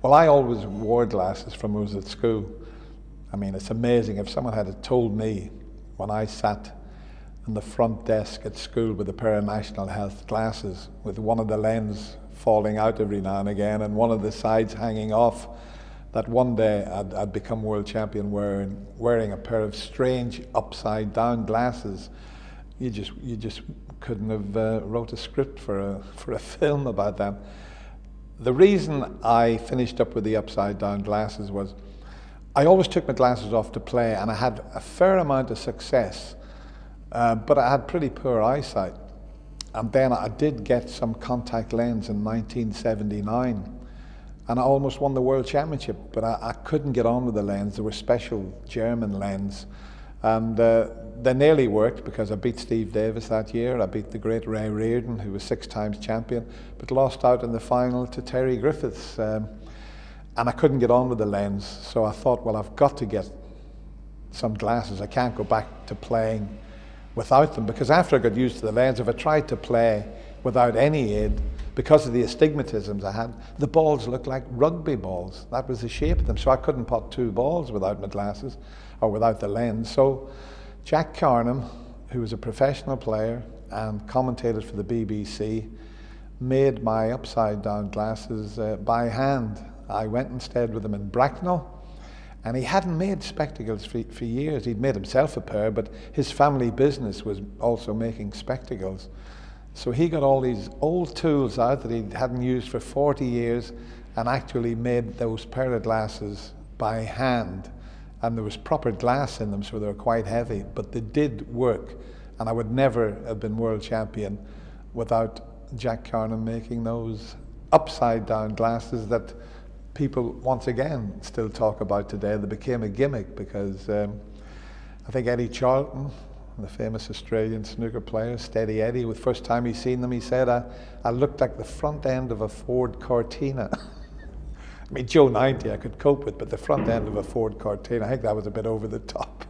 Well, I always wore glasses from when I was at school. I mean, it's amazing. If someone had told me when I sat in the front desk at school with a pair of National Health glasses, with one of the lens falling out every now and again and one of the sides hanging off, that one day I'd become world champion wearing a pair of strange upside down glasses, you just couldn't have wrote a script for a film about that. The reason I finished up with the upside down glasses was I always took my glasses off to play, and I had a fair amount of success, but I had pretty poor eyesight. And then I did get some contact lens in 1979, and I almost won the world championship, but I couldn't get on with the lens. There were special German lens, and they nearly worked because I beat Steve Davis that year. I beat the great Ray Reardon, who was 6 times champion, but lost out in the final to Terry Griffiths. And I couldn't get on with the lens, so I thought, well, I've got to get some glasses. I can't go back to playing without them, because after I got used to the lens, if I tried to play without any aid, because of the astigmatisms I had, the balls looked like rugby balls. That was the shape of them, so I couldn't pot 2 balls without my glasses, or without the lens. So Jack Carnham, who was a professional player and commentated for the BBC, made my upside down glasses by hand. I went and stayed with him in Bracknell, and he hadn't made spectacles for years. He'd made himself a pair, but his family business was also making spectacles. So he got all these old tools out that he hadn't used for 40 years and actually made those pair of glasses by hand. And there was proper glass in them, so they were quite heavy, but they did work. And I would never have been world champion without Jack Carnham making those upside down glasses that people once again still talk about today. They became a gimmick because I think Eddie Charlton, the famous Australian snooker player, Steady Eddie, the first time he seen them, he said, I looked like the front end of a Ford Cortina. I mean, Joe 90 I could cope with, but the front end of a Ford Cortina, I think that was a bit over the top.